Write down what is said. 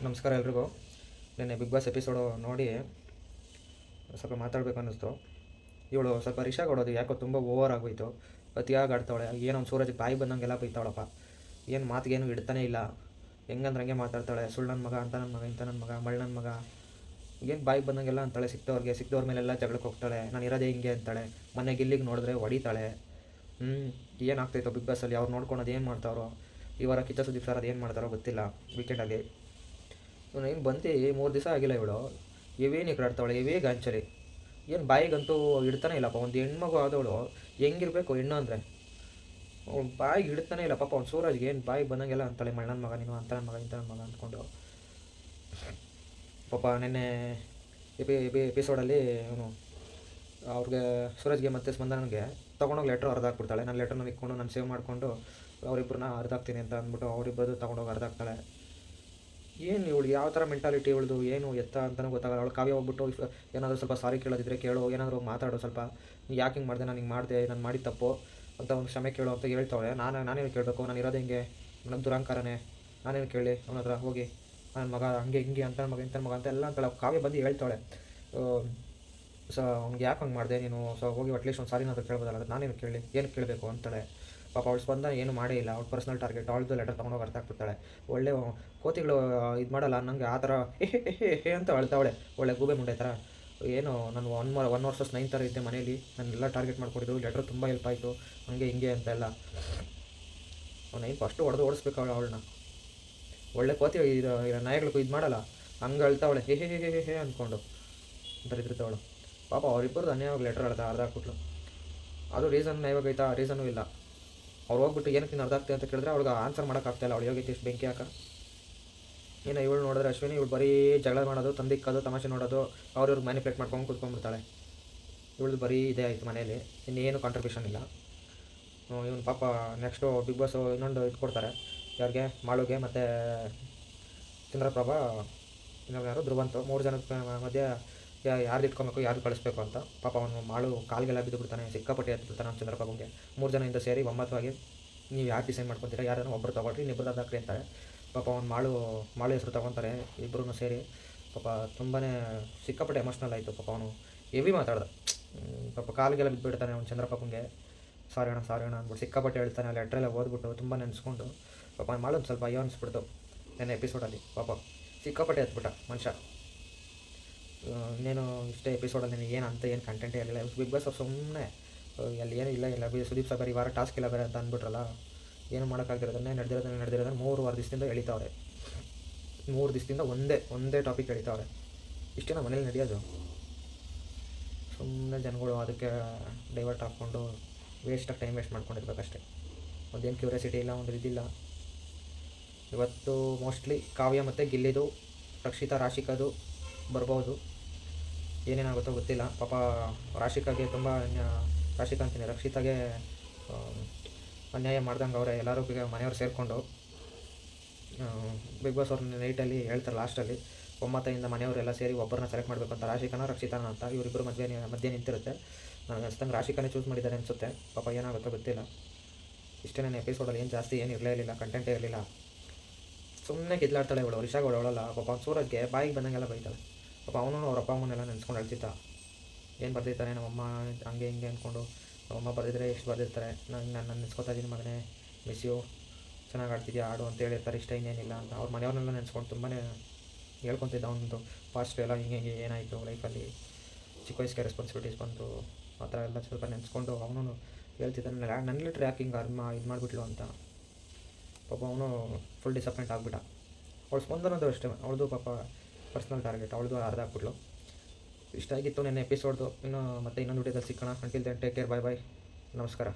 ನಮಸ್ಕಾರ ಎಲ್ರಿಗೂ. ನಿನ್ನೆ ಬಿಗ್ ಬಾಸ್ ಎಪಿಸೋಡು ನೋಡಿ ಸ್ವಲ್ಪ ಮಾತಾಡಬೇಕು ಅನ್ನಿಸ್ತು. ಇವಳು ಸ್ವಲ್ಪ ರಿಷಾ ಕೊಡೋದು ಯಾಕೋ ತುಂಬ ಓವರ್ ಆಗೋಯ್ತು. ಅತಿಯಾಗಿ ಆಡ್ತಾವಳೆ. ಏನೋ ಒಂದು ಸೂರಜ್ ಬಾಯಿ ಬಂದಂಗೆಲ್ಲ ಬೈತಾವಳಪ್ಪ. ಏನು ಮಾತಿಗೇನು ಇಡ್ತಾನೆ ಇಲ್ಲ. ಹೆಂಗಂದ್ರೆ ಹಂಗೆ ಮಾತಾಡ್ತಾಳೆ. ಸುಳ್ಳು ನನ್ನ ಮಗ, ಅಂತ ನನ್ನ ಮಗ, ಇಂಥ ನನ್ನ ಮಗ, ಮಳ್ಳ ನನ್ನ ಮಗ, ಏನು ಬಾಯಿ ಬಂದಂಗೆಲ್ಲ ಅಂತಾಳೆ. ಸಿಕ್ತವ್ರ ಮೇಲೆಲ್ಲ ಜಗಳಕ್ಕೆ ಹೋಗ್ತಾಳೆ. ನಾನು ಇರೋದೇ ಹಿಂಗೆ ಅಂತಾಳೆ. ಮನೆಗೆ ಇಲ್ಲಿಗೆ ನೋಡಿದ್ರೆ ಹೊಡಿತಾಳೆ. ಏನಾಗ್ತಾಯಿತ್ತು ಬಿಗ್ ಬಾಸಲ್ಲಿ ಅವ್ರು ನೋಡ್ಕೊಳೋದು ಏನು ಮಾಡ್ತಾರೋ. ಇವರ ಕಿಚ್ಚ ಸುದೀಪ್ ಸರ್ ಅದು ಏನು ಮಾಡ್ತಾರೋ ಗೊತ್ತಿಲ್ಲ. ವೀಕೆಂಡಲ್ಲಿ ಇವನು ಏನು ಬಂದು 3 ದಿವಸ ಆಗಿಲ್ಲ. ಇವಳು ಇವೇನು ಇಕ್ರಾಡ್ತಾವಳೆ, ಇವೇ ಗಾಂಚಲಿ. ಏನು ಬಾಯಿಗಂತೂ ಇಡ್ತಾನೆ ಇಲ್ಲಪ್ಪ. ಒಂದು ಹೆಣ್ಮಗು ಆದವಳು ಹೆಂಗಿರ್ಬೇಕು ಹೆಣ್ಣು ಅಂದರೆ. ಅವ್ಳು ಬಾಯಿಗೆ ಇಡ್ತಾನೆ ಇಲ್ಲ ಪಾಪ. ಅವ್ನು ಸೂರಜ್ಗೆ ಏನು ಬಾಯಿಗೆ ಬಂದಂಗೆಲ್ಲ ಅಂತಾಳೆ. ಮಣ್ಣನ ಮಗ ನೀನು, ಅಂತ ನನ್ನ ಮಗ, ಇಂಥ ನನ್ನ ಮಗ ಅಂದ್ಕೊಂಡು ಪಾಪ. ನಿನ್ನೆ ಎಪಿಸೋಡಲ್ಲಿ ಅವನು ಅವ್ರಿಗೆ ಸೂರಜ್ಗೆ ಮತ್ತು ಸ್ಪಂದನಗೆ ತೊಗೊಂಡೋಗಿ ಲೆಟ್ರ್ ಹರಿದಾಕ್ಬಿಡ್ತಾಳೆ. ನನ್ನ ಲೆಟ್ರನ್ನ ಇಟ್ಕೊಂಡು ನಾನು ಸೇವ್ ಮಾಡಿಕೊಂಡು ಅವರಿಬ್ಬರನ್ನ ಹರಿದಾಕ್ತೀನಿ ಅಂತ ಅಂದ್ಬಿಟ್ಟು ಅವರಿಬ್ಬರದು ತೊಗೊಂಡೋಗಿ ಹರಿದಾಕ್ತಾಳೆ. ಏನು ಇವಳಿಗೆ ಯಾವ ಥರ ಮೆಂಟಾಲಿಟಿ ಇವಳ್ದು, ಏನು ಎತ್ತ ಅಂತಲೂ ಗೊತ್ತಾಗಲ್ಲ. ಅವಳು ಕಾವ್ಯ ಹೋಗ್ಬಿಟ್ಟು ಏನಾದರೂ ಸ್ವಲ್ಪ ಸಾರಿ ಕೇಳೋದಿದ್ರೆ ಕೇಳು, ಏನಾದರೂ ಮಾತಾಡೋ, ಸ್ವಲ್ಪ ಯಾಕೆ ಹಿಂಗೆ ಮಾಡಿದೆ, ನಾನು ಹಿಂಗೆ ಮಾಡಿದೆ, ನಾನು ಮಾಡಿದ ತಪ್ಪು ಅಂತ ಒಂದು ಕ್ಷಮೆ ಕೇಳು ಅಂತ ಹೇಳ್ತಾವಳೆ. ನಾನೇನು ಕೇಳಬೇಕು, ನಾನು ಇರೋದು ಹಿಂಗೆ, ನನ್ನ ದುರಂಕಾರನೇ, ನಾನೇನು ಕೇಳಿ ಅವನ ಹತ್ರ ಹೋಗಿ ನನ್ನ ಮಗ ಹಂಗೆ ಹಿಂಗೆ, ಅಂತ ಮಗ, ಇಂಥ ಮಗ ಅಂತ ಎಲ್ಲ ಅಂತಾಳೆ. ಕಾವ್ಯ ಬಂದು ಹೇಳ್ತಾಳೆ. ಅವ್ನಿಗೆ ಯಾಕೆ ಹಂಗೆ ಮಾಡಿದೆ ನೀನು, ಹೋಗಿ ಅಟ್ಲೀಸ್ಟ್ ಒಂದು ಸಾರಿನ ಹತ್ರ ಕೇಳ್ಬೋದಲ್ಲ, ನಾನೇನು ಕೇಳಿ, ಏನು ಕೇಳಬೇಕು ಅಂತಾಳೆ. ಪಾಪ ಅವಳು ಸ್ಪಂದನ ಏನು ಮಾಡೇ ಇಲ್ಲ. ಅವ್ಳು ಪರ್ಸ್ನಲ್ ಟಾರ್ಗೆಟ್, ಅವಳದು ಲೆಟರ್ ತೊಗೊಂಡೋಗಿ ಅರ್ಥ ಆಗ್ಬಿಡ್ತಾಳೆ. ಒಳ್ಳೆ ಕೋತಿಗಳು ಇದು ಮಾಡಲ್ಲ ನನಗೆ ಆ ಥರ ಹೇ ಅಂತ ಅಳ್ತಾವಳೆ. ಒಳ್ಳೆ ಗೂಬೆ ಮುಂಡೆ ಥರ. ಏನು ನಾನು 1 ವರ್ಸಸ್ 9 ಥರ ಇದ್ದೆ ಮನೇಲಿ, ನನ್ನೆಲ್ಲ ಟಾರ್ಗೆಟ್ ಮಾಡ್ಕೊಡಿದ್ರು, ಲೆಟ್ರ್ ತುಂಬ ಹೆಲ್ಪ್ ಆಯಿತು, ಹಂಗೆ ಹಿಂಗೆ ಅಂತೆಲ್ಲ. ಅವ್ನು ಏನು ಫಸ್ಟು ಓಡಿಸ್ಬೇಕು ಅವಳನ್ನ. ಒಳ್ಳೆ ಕೋತಿ ನಾಯಿಗಳಿಗೂ ಇದು ಮಾಡಲ್ಲ, ಹಂಗೆ ಅಳ್ತಾವಳೆ. ಹೇ ಅಂದ್ಕೊಂಡು ಬರೀತಿರ್ತಾವಳು. ಪಾಪ ಅವರಿಬ್ಬರದು ಅನ್ಯಾಯವಾಗಿ ಲೆಟ್ರ್ ಅರ್ಧ ಹಾಕ್ಬಿಟ್ಲು. ಅದು ರೀಸನ್ ಯಾವಾಗೈತಾ, ರೀಸನೂ ಇಲ್ಲ. ಅವ್ರು ಹೋಗ್ಬಿಟ್ಟು ಏನಕ್ಕೆ ನೀನು ಅರ್ಧ ಅಂತ ಕೇಳಿದ್ರೆ ಅವ್ಳಿಗೆ ಆನ್ಸರ್ ಮಾಡೋಕ್ಕಾಗ್ತಾಯಿಲ್ಲ. ಅವಳು ಯೋಗೈತಿ ಎಷ್ಟು ಬೆಂಕಿ ಹಾಕ. ಏನೋ ಇವಳು ನೋಡಿದ್ರೆ ಅಶ್ವಿನಿ, ಇವಳು ಬರೀ ಜಗಳ ಮಾಡೋದು, ತಂದಿಕ್ಕೋದು, ತಮಾಷೆ ನೋಡೋದು, ಅವ್ರವ್ರಿಗೆ ಮ್ಯಾನಿಪುಲೇಟ್ ಮಾಡ್ಕೊಂಡು ಕೂತ್ಕೊಂಡ್ಬಿಡ್ತಾಳೆ. ಇವಳು ಬರೀ ಇದೇ ಆಯಿತು ಮನೇಲಿ, ಇನ್ನೇನು ಕಾಂಟ್ರಿಬ್ಯೂಷನ್ ಇಲ್ಲ. ಇವನು ಪಾಪ ನೆಕ್ಸ್ಟು ಬಿಗ್ ಬಾಸು ಇನ್ನೊಂದು ಇದು ಕೊಡ್ತಾರೆ. ಯಾರಿಗೆ, ಮಾಳುಗೆ ಮತ್ತು ಚಂದ್ರಪ್ರಭಾ, ಇನ್ನೊಂದು ಧ್ರುವಂತು, 3 ಜನದ ಮಧ್ಯೆ ಯಾರ್ದು ಇಟ್ಕೊಬೇಕು, ಯಾರು ಕಳಿಸ್ಬೇಕು ಅಂತ. ಪಾಪ ಅವನು ಮಾಳು ಕಾಲಿಗೆಲ್ಲ ಬಿದ್ದು ಬಿಡ್ತಾನೆ, ಸಿಕ್ಕಾಪಟ್ಟೆ ಎತ್ಬಿಡ್ತಾನೆ ಅವ್ನು ಚಂದ್ರಪ್ರಭುಗೆ. 3 ಜನದಿಂದ ಸೇರಿ ಒಮ್ಮತವಾಗಿ ನೀವು ಯಾರು ಡಿಸೈಡ್ ಮಾಡ್ಕೊತೀರಾ, ಯಾರನ್ನು ಒಬ್ಬರು ತೊಗೊಳ್ರಿ, ಇನ್ನಿಬ್ಬರು ಹಾಕ್ರಿ ಅಂತಾರೆ. ಪಾಪ ಅವ್ನು ಮಾಳು ಹೆಸರು ತೊಗೊತಾರೆ ಇಬ್ಬರೂ ಸೇರಿ. ಪಾಪ ತುಂಬಾ ಸಿಕ್ಕಾಪಟ್ಟೆ ಎಮೋಷ್ನಲ್ ಆಯಿತು. ಪಾಪ ಅವನು ಹೆವಿ ಮಾತಾಡ್ದ. ಪಾಪ ಕಾಲಿಗೆಲ್ಲ ಬಿದ್ದುಬಿಡ್ತಾನೆ ಅವ್ನು ಚಂದ್ರಪ್ರಭುಗೆ. ಸಾರಿ ಅಣ್ಣ ಅಂದ್ಬಿಟ್ಟು ಸಿಕ್ಕಾಪಟ್ಟೆ ಹೇಳ್ತಾನೆ. ಅಲ್ಲಿ ಲೆಟ್ರೆಲ್ಲ ಓದ್ಬಿಟ್ಟು ತುಂಬ ನೆನೆಸ್ಕೊಂಡು ಪಾಪ ಮಾಳು ಒಂದು ಸ್ವಲ್ಪ ಅಯ್ಯೋ ಅನಿಸ್ಬಿಡ್ತು ನೆನ್ನೆ ಎಪಿಸೋಡಲ್ಲಿ. ಪಾಪ ಸಿಕ್ಕಾಪಟ್ಟೆ ಎತ್ಬಿಟ್ಟ ಮನುಷ್ಯ. ಇನ್ನೇನು ಇಷ್ಟೇ ಎಪಿಸೋಡಲ್ಲಿ ನಿನಗೆ ಏನು ಅಂತ ಏನು ಕಂಟೆಂಟೇ ಇರಲಿಲ್ಲ. ಬಿಗ್ ಬಾಸ್ ಅವ್ರು ಸುಮ್ಮನೆ ಅಲ್ಲಿ ಏನೂ ಇಲ್ಲ ಸುದೀಪ್ ಸರ್ ಈ ವಾರ ಟಾಸ್ಕ್ ಇಲ್ಲ ಬೇರೆ ಅಂತ ಅಂದ್ಬಿಟ್ರಲ್ಲ. ಏನು ಮಾಡೋಕ್ಕಾಗಿರೋದನ್ನೇ ನಡೆದಿರೋದನ್ನ 3 ದಿವಸದಿಂದ ಎಳಿತಾವ್ರೆ. 3 ದಿವಸದಿಂದ ಒಂದೇ ಟಾಪಿಕ್ ಎಳಿತಾವ್ರೆ. ಇಷ್ಟೇ ನಮ್ಮ ಮನೇಲಿ ನಡೆಯೋದು. ಸುಮ್ಮನೆ ಜನಗಳು ಅದಕ್ಕೆ ಡೈವರ್ಟ್ ಹಾಕ್ಕೊಂಡು ವೇಸ್ಟಾಗಿ ಟೈಮ್ ವೇಸ್ಟ್ ಮಾಡ್ಕೊಂಡಿರ್ಬೇಕಷ್ಟೇ. ಒಂದೇನು ಕ್ಯೂರಿಯಾಸಿಟಿ ಇಲ್ಲ, ಒಂದು ಇದಿಲ್ಲ. ಇವತ್ತು ಮೋಸ್ಟ್ಲಿ ಕಾವ್ಯ ಮತ್ತು ಗಿಲ್ಲಿದು, ರಕ್ಷಿತಾ ರಾಶಿಕಾದು ಬರ್ಬೋದು. ಏನೇನಾಗುತ್ತೋ ಗೊತ್ತಿಲ್ಲ. ಪಾಪ ರಾಶಿಕಾಗೆ ರಕ್ಷಿತಾಗೆ ಅನ್ಯಾಯ ಮಾಡ್ದಂಗೆ ಅವರೇ ಎಲ್ಲರೂ ಮನೆಯವ್ರು ಸೇರಿಕೊಂಡು. ಬಿಗ್ ಬಾಸ್ ಅವ್ರ ನೈಟಲ್ಲಿ ಹೇಳ್ತಾರೆ ಲಾಸ್ಟಲ್ಲಿ, ಒಮ್ಮತದಿಂದ ಮನೆಯವರೆಲ್ಲ ಸೇರಿ ಒಬ್ಬರನ್ನ ಸೆಲೆಕ್ಟ್ ಮಾಡಬೇಕು ಅಂತ, ರಾಶಿಕಾನ ರಕ್ಷಿತಾನ ಅಂತ. ಇವರಿಬ್ಬರು ಮಧ್ಯೆ ನಿಂತಿರುತ್ತೆ. ನನಗೆ ಅನ್ಸ್ದಂಗೆ ರಾಶಿಕಾನೇ ಚೂಸ್ ಮಾಡಿದ್ದಾರೆ ಅನಿಸುತ್ತೆ. ಪಾಪ ಏನಾಗುತ್ತೋ ಗೊತ್ತಿಲ್ಲ. ಇಷ್ಟೇ ನನ್ನ ಎಪಿಸೋಡಲ್ಲಿ ಏನು ಜಾಸ್ತಿ ಏನು ಇರಲಿಲ್ಲ, ಕಂಟೆಂಟೇ ಇರಲಿಲ್ಲ. ಸುಮ್ಮನೆ ಕಿದ್ಲಾಡ್ತಾಳೆ ಇವಳು. ರಿಷಾಗಳು ಅವಳಲ್ಲ. ಪಾಪ ಅವ್ನು ಸೂರಜ್ಗೆ ಬಾಯಿಗೆ ಬಂದಂಗೆಲ್ಲ ಬೈತಾಳೆ. ಪಾಪ ಅವನು ಅವ್ರ ಅಪ್ಪ ಅಮ್ಮನೆಲ್ಲ ನೆನೆಸ್ಕೊಂಡು ಅಳ್ತಿದ್ದ. ಏನು ಬರ್ದಿರ್ತಾನೆ ನಮ್ಮಮ್ಮ ಹಂಗೆ ಹಿಂಗೆ ಅಂದ್ಕೊಂಡು. ನಮ್ಮಮ್ಮ ಬರೆದಿದ್ರೆ ಎಷ್ಟು ಬರ್ದಿರ್ತಾರೆ, ನಾನು ನೆನೆಸ್ಕೊತಾ ಇದ್ದೀನಿ ಮಗನೇ, ಮಿಸ್ ಯು, ಚೆನ್ನಾಗಿ ಆಡ್ತಿದ್ಯಾ ಆಡು ಅಂತ ಹೇಳಿರ್ತಾರೆ. ಇಷ್ಟ ಇನ್ನೇನಿಲ್ಲ ಅಂತ ಅವ್ರ ಮನೆಯವ್ರನ್ನೆಲ್ಲ ನೆನೆಸ್ಕೊಂಡು ತುಂಬಾ ಹೇಳ್ಕೊತಿದ್ದ. ಅವನದು ಪಾಸ್ಟ್ ಎಲ್ಲ ಹಿಂಗೆ ಏನಾಯಿತು ಲೈಫಲ್ಲಿ, ಚಿಕ್ಕ ವಯಸ್ಸಿಗೆ ರೆಸ್ಪಾನ್ಸಿಬಿಲಿಟೀಸ್ ಬಂತು, ಆ ಥರ ಎಲ್ಲ ಸ್ವಲ್ಪ ನೆನೆಸ್ಕೊಂಡು ಅವನು ಹೇಳ್ತಿದ್ದಾನೆ. ನನ್ನ ಲೆಟ್ರ್ ಯಾಕೆ ಹಿಂಗೆ ಇದು ಮಾಡಿಬಿಟ್ಲು ಅಂತ. ಪಾಪ ಅವನು ಫುಲ್ ಡಿಸಪಾಯಿಂಟ್ ಆಗಿಬಿಟ್ಟ. ಅವಳು ಸ್ಪಂದನದು ಅಷ್ಟೇ, ಅವಳದು ಪಾಪ ಪರ್ಸ್ನಲ್ ಟಾರ್ಗೆಟ್, ಅವಳದು ಅರ್ಧ ಹಾಕ್ಬಿಟ್ಲು. ಇಷ್ಟ ಆಗಿತ್ತು ನೆನ್ನೆ ಎಪಿಸೋಡ್ದು. ಮತ್ತೆ ಇನ್ನೊಂದು ವಿಡಿಯೋದಲ್ಲಿ ಸಿಕ್ಕೋಣ. ಅಂಟಿಲ್ ದೆನ್ ಟೇಕ್ ಕೇರ್, ಬಾಯ್ ನಮಸ್ಕಾರ.